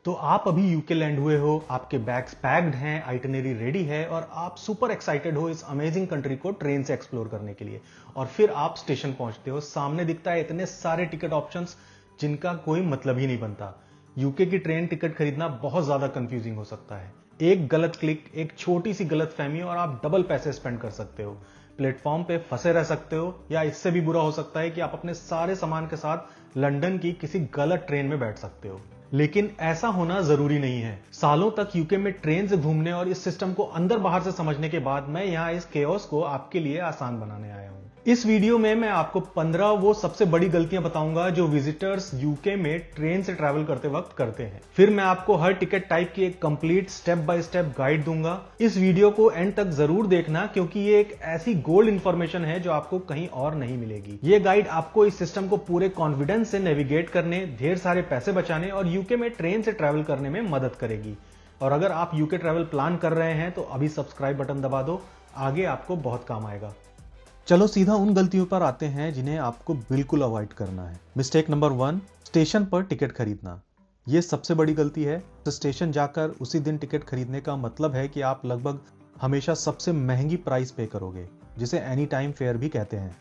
तो आप अभी यूके लैंड हुए हो, आपके बैग्स पैक्ड हैं, आइटनरी रेडी है और आप सुपर एक्साइटेड हो इस अमेजिंग कंट्री को ट्रेन से एक्सप्लोर करने के लिए। और फिर आप स्टेशन पहुंचते हो, सामने दिखता है इतने सारे टिकट ऑप्शंस जिनका कोई मतलब ही नहीं बनता। यूके की ट्रेन टिकट खरीदना बहुत ज्यादा कंफ्यूजिंग हो सकता है। एक गलत क्लिक, एक छोटी सी गलत फहमी और आप डबल पैसे स्पेंड कर सकते हो, प्लेटफॉर्म पे फंसे रह सकते हो, या इससे भी बुरा हो सकता है कि आप अपने सारे सामान के साथ लंदन की किसी गलत ट्रेन में बैठ सकते हो। लेकिन ऐसा होना जरूरी नहीं है। सालों तक यूके में ट्रेन से घूमने और इस सिस्टम को अंदर बाहर से समझने के बाद मैं यहाँ इस केओस को आपके लिए आसान बनाने आया हूँ। इस वीडियो में मैं आपको 15 वो सबसे बड़ी गलतियां बताऊंगा जो विजिटर्स यूके में ट्रेन से ट्रैवल करते वक्त करते हैं। फिर मैं आपको हर टिकट टाइप की एक complete step by step guide दूंगा। इस वीडियो को एंड तक जरूर देखना क्योंकि ये एक ऐसी गोल्ड इंफॉर्मेशन है जो आपको कहीं और नहीं मिलेगी। ये गाइड आपको इस सिस्टम को पूरे कॉन्फिडेंस से नेविगेट करने, ढेर सारे पैसे बचाने और यूके में ट्रेन से ट्रैवल करने में मदद करेगी। और अगर आप यूके ट्रैवल प्लान कर रहे हैं तो अभी सब्सक्राइब बटन दबा दो, आगे आपको बहुत काम आएगा। चलो सीधा उन गलतियों पर आते हैं जिन्हें आपको बिल्कुल अवॉइड करना है। मिस्टेक नंबर 1, स्टेशन पर टिकट खरीदना। यह सबसे बड़ी गलती है। तो स्टेशन जाकर उसी दिन टिकट खरीदने का मतलब है कि आप लगभग हमेशा सबसे महंगी प्राइस पे करोगे, जिसे एनी टाइम फेयर भी कहते हैं।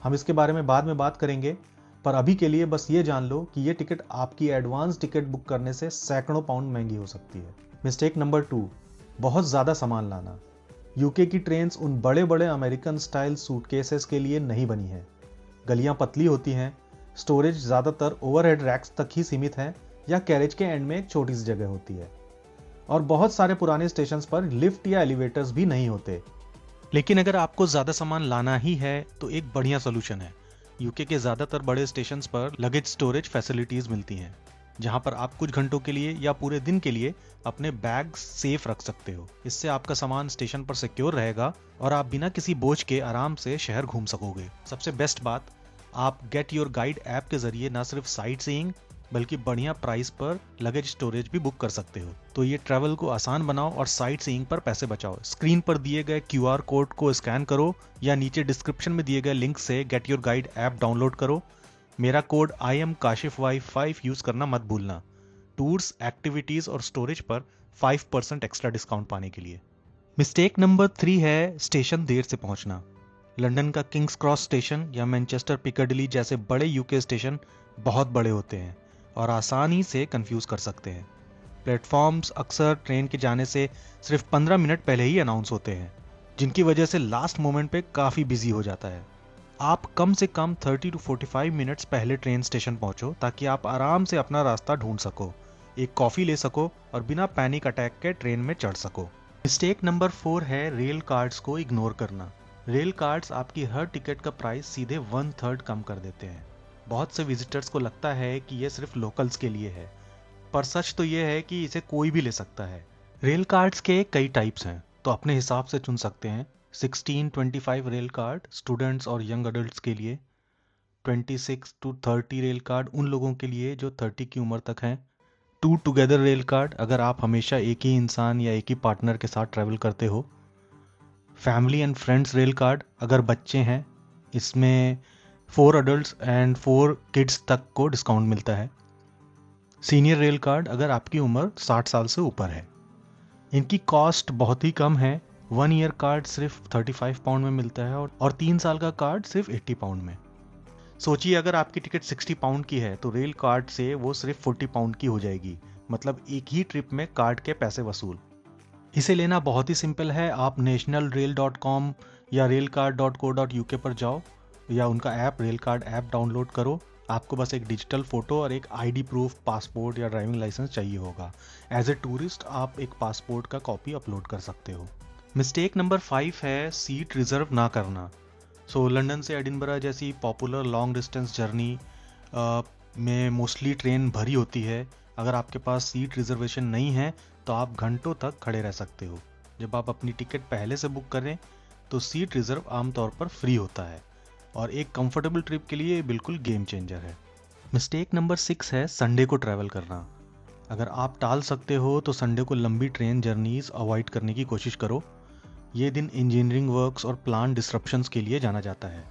हम इसके बारे में बाद में बात करेंगे, पर अभी के लिए बस ये जान लो कि यह टिकट आपकी एडवांस टिकट बुक करने से सैकड़ों पाउंड महंगी हो सकती है। मिस्टेक नंबर 2, बहुत ज्यादा सामान लाना। यूके की ट्रेन्स उन बड़े बड़े अमेरिकन स्टाइल सूटकेसेस के लिए नहीं बनी है। गलियां पतली होती हैं, स्टोरेज ज़्यादातर ओवरहेड रैक्स तक ही सीमित है या कैरेज के एंड में एक छोटी सी जगह होती है। और बहुत सारे पुराने स्टेशन पर लिफ्ट या एलिवेटर्स भी नहीं होते। लेकिन अगर आपको ज़्यादा सामान लाना ही है तो एक बढ़िया सोल्यूशन है। यूके के ज़्यादातर बड़े स्टेशन पर लगेज स्टोरेज फैसिलिटीज़ मिलती हैं, जहां पर आप कुछ घंटों के लिए या पूरे दिन के लिए अपने बैग सेफ रख सकते हो। इससे आपका सामान स्टेशन पर सिक्योर रहेगा और आप बिना किसी बोझ के आराम से शहर घूम सकोगे। सबसे बेस्ट बात, आप गेट योर गाइड ऐप के जरिए न सिर्फ साइट सीइंग बल्कि बढ़िया प्राइस पर लगेज स्टोरेज भी बुक कर सकते हो। तो ये ट्रैवल को आसान बनाओ और साइट सीइंग पर पैसे बचाओ। स्क्रीन पर दिए गए QR कोड को स्कैन करो या नीचे डिस्क्रिप्शन में दिए गए लिंक से get your guide app download करो। मेरा कोड IAMKASHIFY5 यूज करना मत भूलना, टूर्स, एक्टिविटीज और स्टोरेज पर 5% एक्स्ट्रा डिस्काउंट पाने के लिए। मिस्टेक नंबर 3 है स्टेशन देर से पहुंचना। लंदन का किंग्स क्रॉस स्टेशन या मैनचेस्टर पिकाडिली जैसे बड़े यूके स्टेशन बहुत बड़े होते हैं और आसानी से कंफ्यूज कर सकते हैं। प्लेटफॉर्म्स अक्सर ट्रेन के जाने से सिर्फ 15 मिनट पहले ही अनाउंस होते हैं, जिनकी वजह से लास्ट मोमेंट पे काफ़ी बिजी हो जाता है। आप कम से कम 30 to 45 मिनट्स पहले ट्रेन स्टेशन पहुंचो ताकि आप आराम से अपना रास्ता ढूंढ सको, एक कॉफ़ी ले सको और बिना पैनिक अटैक के ट्रेन में चढ़ सको। मिस्टेक नंबर 4 है रेल कार्ड्स को इग्नोर करना। रेल कार्ड्स आपकी हर टिकट का प्राइस सीधे 1/3 कम कर देते हैं। बहुत से विजिटर्स को लगता है कि यह सिर्फ लोकल्स के लिए है, पर सच तो यह है कि इसे कोई भी ले सकता है। रेल कार्ड्स के कई टाइप्स हैं, तो अपने हिसाब से चुन सकते हैं। 1625 रेल कार्ड स्टूडेंट्स और यंग अडल्ट्स के लिए, 26 to 30 रेल कार्ड उन लोगों के लिए जो 30 की उम्र तक हैं, 2 टुगेदर रेल कार्ड अगर आप हमेशा एक ही इंसान या एक ही पार्टनर के साथ ट्रैवल करते हो, family and friends rail card अगर बच्चे हैं, इसमें 4 अडल्ट्स एंड 4 किड्स तक को डिस्काउंट मिलता है, सीनियर रेल कार्ड अगर आपकी उम्र 60 साल से ऊपर है। इनकी कॉस्ट बहुत ही कम है। 1 ईयर कार्ड सिर्फ 35 पाउंड में मिलता है और 3 साल का कार्ड सिर्फ 80 पाउंड में। सोचिए अगर आपकी टिकट 60 पाउंड की है तो रेल कार्ड से वो सिर्फ 40 पाउंड की हो जाएगी, मतलब एक ही ट्रिप में कार्ड के पैसे वसूल। इसे लेना बहुत ही सिंपल है। आप nationalrail.com या railcard.co.uk पर जाओ या उनका app rail card app download करो। आपको बस एक डिजिटल फोटो और एक ID प्रूफ, पासपोर्ट या ड्राइविंग लाइसेंस चाहिए होगा। एज ए टूरिस्ट आप एक पासपोर्ट का कॉपी अपलोड कर सकते हो। मिस्टेक नंबर 5 है सीट रिजर्व ना करना। लंदन से एडिनबरा जैसी पॉपुलर लॉन्ग डिस्टेंस जर्नी में मोस्टली ट्रेन भरी होती है। अगर आपके पास सीट रिजर्वेशन नहीं है तो आप घंटों तक खड़े रह सकते हो। जब आप अपनी टिकट पहले से बुक करें तो सीट रिजर्व आमतौर पर फ्री होता है और एक कंफर्टेबल ट्रिप के लिए बिल्कुल गेम चेंजर है। मिस्टेक नंबर 6 है संडे को ट्रैवल करना। अगर आप टाल सकते हो तो संडे को लंबी ट्रेन जर्नीज अवॉइड करने की कोशिश करो। ये दिन इंजीनियरिंग वर्क्स और प्लान डिसरप्शंस के लिए जाना जाता है।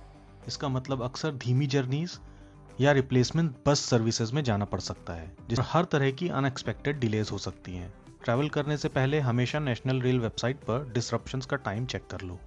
इसका मतलब अक्सर धीमी जर्नीज, या रिप्लेसमेंट बस सर्विसेज में जाना पड़ सकता है, जिसमें हर तरह की अनएक्सपेक्टेड डिलेज हो सकती हैं। ट्रैवल करने से पहले हमेशा नेशनल रेल वेबसाइट पर डिसरप्शंस का टाइम चेक कर लो।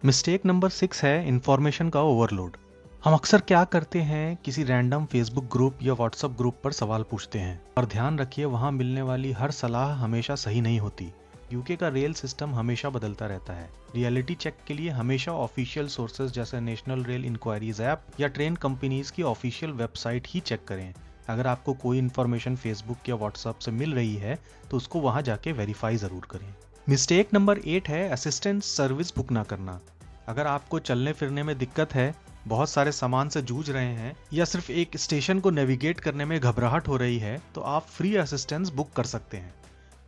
मिस्टेक नंबर 6 है इंफॉर्मेशन का ओवरलोड। हम अक्सर क्या करते हैं, किसी रैंडम फेसबुक ग्रुप या व्हाट्सएप ग्रुप पर सवाल पूछते हैं, और ध्यान रखिए वहां मिलने वाली हर सलाह हमेशा सही नहीं होती। यूके का रेल सिस्टम हमेशा बदलता रहता है। रियलिटी चेक के लिए हमेशा ऑफिशियल सोर्सेज जैसे नेशनल रेल इंक्वायरीज ऐप या ट्रेन कंपनीज की ऑफिशियल वेबसाइट ही चेक करें। अगर आपको कोई इन्फॉर्मेशन फेसबुक या व्हाट्सएप से मिल रही है तो उसको वहां जाके वेरीफाई जरूर करें। मिस्टेक नंबर 8 है असिस्टेंट सर्विस बुक ना करना। अगर आपको चलने फिरने में दिक्कत है, बहुत सारे सामान से जूझ रहे हैं या सिर्फ एक स्टेशन को नेविगेट करने में घबराहट हो रही है, तो आप फ्री असिस्टेंस बुक कर सकते हैं।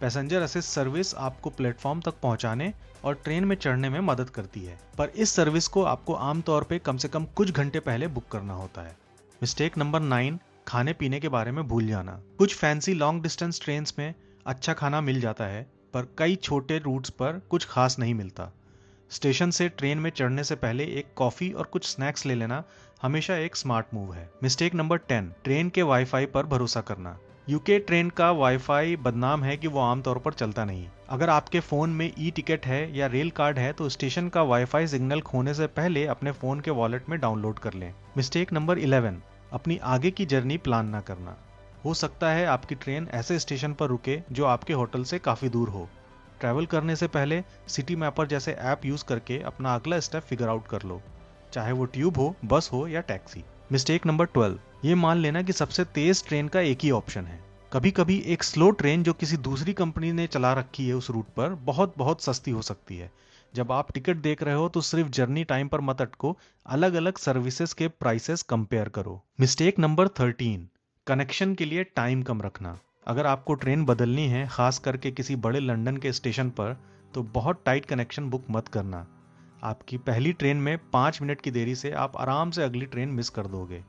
पैसेंजर असिस्ट सर्विस आपको प्लेटफॉर्म तक पहुंचाने और ट्रेन में चढ़ने में मदद करती है, पर इस सर्विस को आपको आमतौर पे कम से कम कुछ घंटे पहले बुक करना होता है। मिस्टेक नंबर 9, खाने पीने के बारे में भूल जाना। कुछ फैंसी लॉन्ग डिस्टेंस ट्रेन्स में अच्छा खाना मिल जाता है, पर कई छोटे रूट्स पर कुछ खास नहीं मिलता। स्टेशन से ट्रेन में चढ़ने से पहले एक कॉफी और कुछ स्नैक्स ले लेना हमेशा एक स्मार्ट मूव है। मिस्टेक नंबर 10, ट्रेन के वाईफाई पर भरोसा करना। यूके ट्रेन का वाईफाई बदनाम है कि वो आमतौर पर चलता नहीं। अगर आपके फोन में ई टिकट है या रेल कार्ड है तो स्टेशन का वाईफाई सिग्नल खोने से पहले अपने फोन के वॉलेट में डाउनलोड कर लें। मिस्टेक नंबर 11, अपनी आगे की जर्नी प्लान ना करना। हो सकता है आपकी ट्रेन ऐसे स्टेशन पर रुके जो आपके होटल से काफी दूर हो। ट्रैवल करने से पहले सिटी मैपर जैसे ऐप यूज करके अपना अगला स्टेप फिगर आउट कर लो, चाहे वो ट्यूब हो, बस हो या टैक्सी। मिस्टेक नंबर 12, ये मान लेना कि सबसे तेज ट्रेन का एक ही ऑप्शन है। कभी कभी एक स्लो ट्रेन जो किसी दूसरी कंपनी ने चला रखी है उस रूट पर बहुत सस्ती हो सकती है। जब आप टिकट देख रहे हो तो सिर्फ जर्नी टाइम पर मत अटको, अलग अलग सर्विसेज के प्राइसेस कंपेयर करो। मिस्टेक नंबर 13, कनेक्शन के लिए टाइम कम रखना। अगर आपको ट्रेन बदलनी है, खास करके किसी बड़े लंदन के स्टेशन पर, तो बहुत टाइट कनेक्शन बुक मत करना। आपकी पहली ट्रेन में 5 मिनट की देरी से आप आराम से अगली ट्रेन मिस कर दोगे।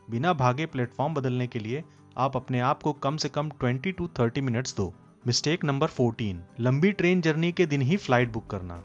बिना भागे प्लेटफॉर्म बदलने के लिए आप अपने आप को कम से कम 20 to 30 मिनट्स दो। मिस्टेक नंबर 14, लंबी ट्रेन जर्नी के दिन ही फ्लाइट बुक करना।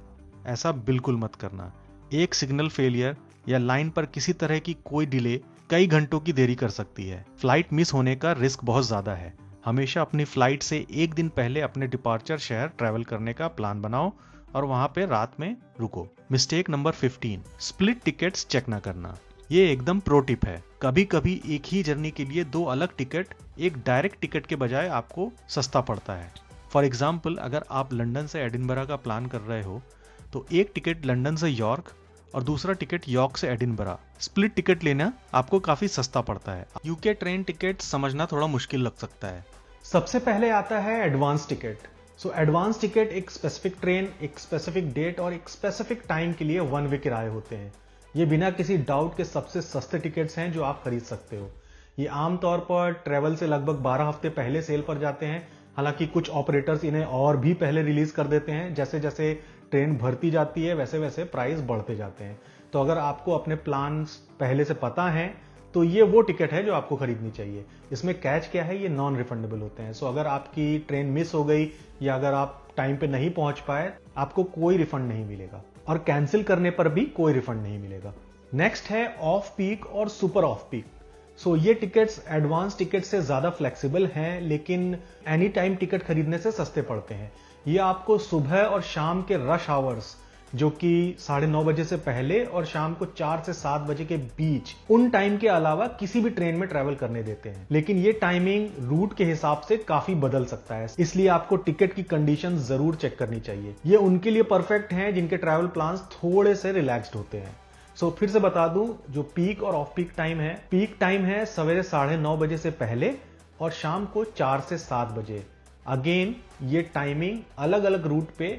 ऐसा बिल्कुल मत करना। एक सिग्नल फेलियर या लाइन पर किसी तरह की कोई डिले कई घंटों की देरी कर सकती है। फ्लाइट मिस होने का रिस्क बहुत ज्यादा है। हमेशा अपनी फ्लाइट से एक दिन पहले अपने डिपार्चर शहर ट्रैवल करने का प्लान बनाओ और वहां पे रात में रुको। Mistake number 15, split tickets check ना करना। ये एकदम प्रो टिप है। कभी कभी एक ही जर्नी के लिए 2 अलग टिकट एक डायरेक्ट टिकट के बजाय आपको सस्ता पड़ता है। फॉर एग्जाम्पल, अगर आप लंदन से एडिनबरा का प्लान कर रहे हो तो एक टिकट लंदन से यॉर्क और दूसरा टिकट यॉर्क से एडिनबरा। स्प्लिट टिकट लेना आपको काफी सस्ता पड़ता है। यूके ट्रेन टिकट समझना थोड़ा मुश्किल लग सकता है। सबसे पहले आता है advance ticket. So advance ticket एक स्पेसिफिक ट्रेन, एक स्पेसिफिक डेट और एक स्पेसिफिक टाइम के लिए 1 वे किराए होते हैं। ये बिना किसी डाउट के सबसे सस्ते टिकट्स हैं जो आप खरीद सकते हो। ये आमतौर पर ट्रेवल से लगभग 12 हफ्ते पहले सेल पर जाते हैं। हालांकि कुछ ऑपरेटर्स इन्हें और भी पहले रिलीज कर देते हैं। जैसे जैसे ट्रेन भरती जाती है वैसे वैसे प्राइस बढ़ते जाते हैं। तो अगर आपको अपने प्लान पहले से पता है तो ये वो टिकट है जो आपको खरीदनी चाहिए। इसमें कैच क्या है, ये नॉन रिफंडेबल होते हैं। सो अगर आपकी ट्रेन मिस हो गई या अगर आप टाइम पे नहीं पहुंच पाए, आपको कोई रिफंड नहीं मिलेगा और कैंसिल करने पर भी कोई रिफंड नहीं मिलेगा। नेक्स्ट है ऑफ पीक और सुपर ऑफ पीक। सो ये टिकट्स एडवांस टिकट से ज्यादा फ्लेक्सिबल हैं, लेकिन एनी टाइम टिकट खरीदने से सस्ते पड़ते हैं। ये आपको सुबह और शाम के रश आवर्स, जो कि 9:30 बजे से पहले और शाम को 4 से 7 बजे के बीच, उन टाइम के अलावा किसी भी ट्रेन में ट्रैवल करने देते हैं। लेकिन ये टाइमिंग रूट के हिसाब से काफी बदल सकता है, इसलिए आपको टिकट की कंडीशन जरूर चेक करनी चाहिए। ये उनके लिए परफेक्ट हैं जिनके ट्रैवल प्लान्स थोड़े से रिलैक्स्ड होते हैं। सो फिर से बता दूं, जो पीक और ऑफ पीक टाइम है, पीक टाइम है सवेरे 9:30 बजे से पहले और शाम को 4 से 7 बजे। अगेन ये टाइमिंग अलग अलग रूट पे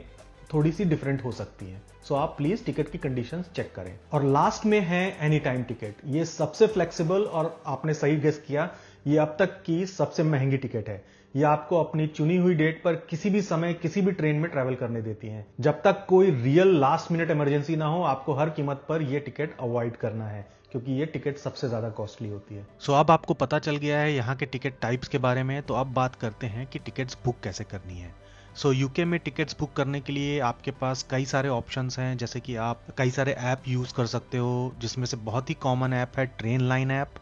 थोड़ी सी डिफरेंट हो सकती है। सो आप प्लीज टिकट की कंडीशंस चेक करें। और लास्ट में है एनी टाइम टिकट। ये सबसे फ्लेक्सिबल और आपने सही गेस किया, ये अब तक की सबसे महंगी टिकट है। ये आपको अपनी चुनी हुई डेट पर किसी भी समय किसी भी ट्रेन में ट्रैवल करने देती है। जब तक कोई रियल लास्ट मिनट इमरजेंसी ना हो, आपको हर कीमत पर यह टिकट अवॉइड करना है, क्योंकि ये टिकट सबसे ज्यादा कॉस्टली होती है। सो अब आपको पता चल गया है यहाँ के टिकट टाइप्स के बारे में। तो अब बात करते हैं कि टिकट्स बुक कैसे करनी है। सो यूके में टिकट्स बुक करने के लिए आपके पास कई सारे ऑप्शंस हैं, जैसे कि आप कई सारे ऐप यूज कर सकते हो, जिसमें से बहुत ही कॉमन ऐप है ट्रेन लाइन ऐप,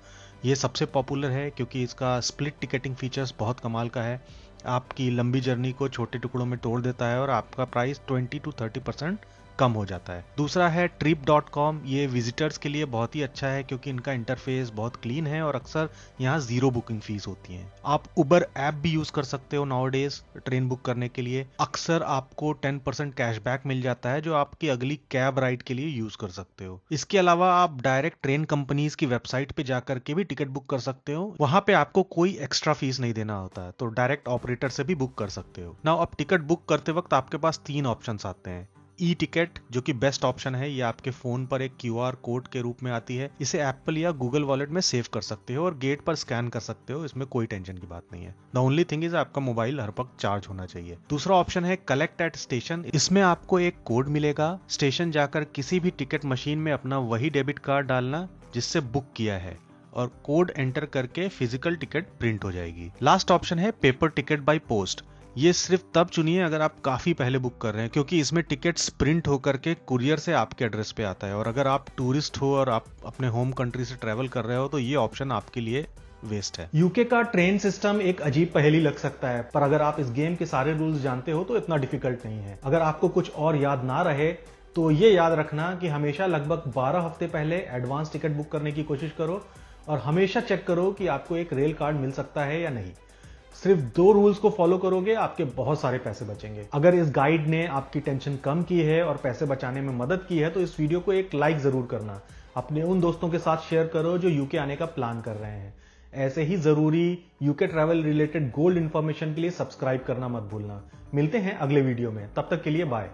ये सबसे पॉपुलर है क्योंकि इसका स्प्लिट टिकटिंग फीचर्स बहुत कमाल का है। आपकी लंबी जर्नी को छोटे टुकड़ों में तोड़ देता है और आपका प्राइस 20 to 30% कम हो जाता है। दूसरा है trip.com। ये विजिटर्स के लिए बहुत ही अच्छा है क्योंकि इनका इंटरफेस बहुत क्लीन है और अक्सर यहाँ जीरो बुकिंग फीस होती है। आप उबर ऐप भी यूज कर सकते हो नाउअडेज ट्रेन बुक करने के लिए। अक्सर आपको 10% कैशबैक मिल जाता है जो आपकी अगली कैब राइड के लिए यूज कर सकते हो। इसके अलावा आप डायरेक्ट ट्रेन कंपनीज की वेबसाइट पे जाकर के भी टिकट बुक कर सकते हो। वहां पे आपको कोई एक्स्ट्रा फीस नहीं देना होता है, तो डायरेक्ट ऑपरेटर से भी बुक कर सकते हो। नाउ अब टिकट बुक करते वक्त आपके पास 3 ऑप्शंस आते हैं। ई टिकट जो कि बेस्ट ऑप्शन है, ये आपके फोन पर एक क्यूआर कोड के रूप में आती है। इसे एप्पल या गूगल वॉलेट में सेव कर सकते हो और गेट पर स्कैन कर सकते हो, इसमें कोई टेंशन की बात नहीं है। द ओनली थिंग इज आपका मोबाइल हर वक्त चार्ज होना चाहिए। दूसरा ऑप्शन है कलेक्ट एट स्टेशन। इसमें आपको एक कोड मिलेगा, स्टेशन जाकर किसी भी टिकट मशीन में अपना वही डेबिट कार्ड डालना जिससे बुक किया है और कोड एंटर करके फिजिकल टिकट प्रिंट हो जाएगी। लास्ट ऑप्शन है पेपर टिकट बाय पोस्ट। ये सिर्फ तब चुनिए अगर आप काफी पहले बुक कर रहे हैं, क्योंकि इसमें टिकट्स प्रिंट होकर के कुरियर से आपके एड्रेस पे आता है। और अगर आप टूरिस्ट हो और आप अपने होम कंट्री से ट्रेवल कर रहे हो तो ये ऑप्शन आपके लिए वेस्ट है। यूके का ट्रेन सिस्टम एक अजीब पहेली लग सकता है, पर अगर आप इस गेम के सारे रूल्स जानते हो तो इतना डिफिकल्ट नहीं है। अगर आपको कुछ और याद ना रहे तो ये याद रखना कि हमेशा लगभग 12 हफ्ते पहले एडवांस टिकट बुक करने की कोशिश करो और हमेशा चेक करो कि आपको एक रेल कार्ड मिल सकता है या नहीं। सिर्फ 2 रूल्स को फॉलो करोगे, आपके बहुत सारे पैसे बचेंगे। अगर इस गाइड ने आपकी टेंशन कम की है और पैसे बचाने में मदद की है तो इस वीडियो को एक लाइक जरूर करना। अपने उन दोस्तों के साथ शेयर करो जो यूके आने का प्लान कर रहे हैं। ऐसे ही जरूरी UK travel related gold information के लिए सब्सक्राइब करना मत भूलना। मिलते हैं अगले वीडियो में, तब तक के लिए बाय।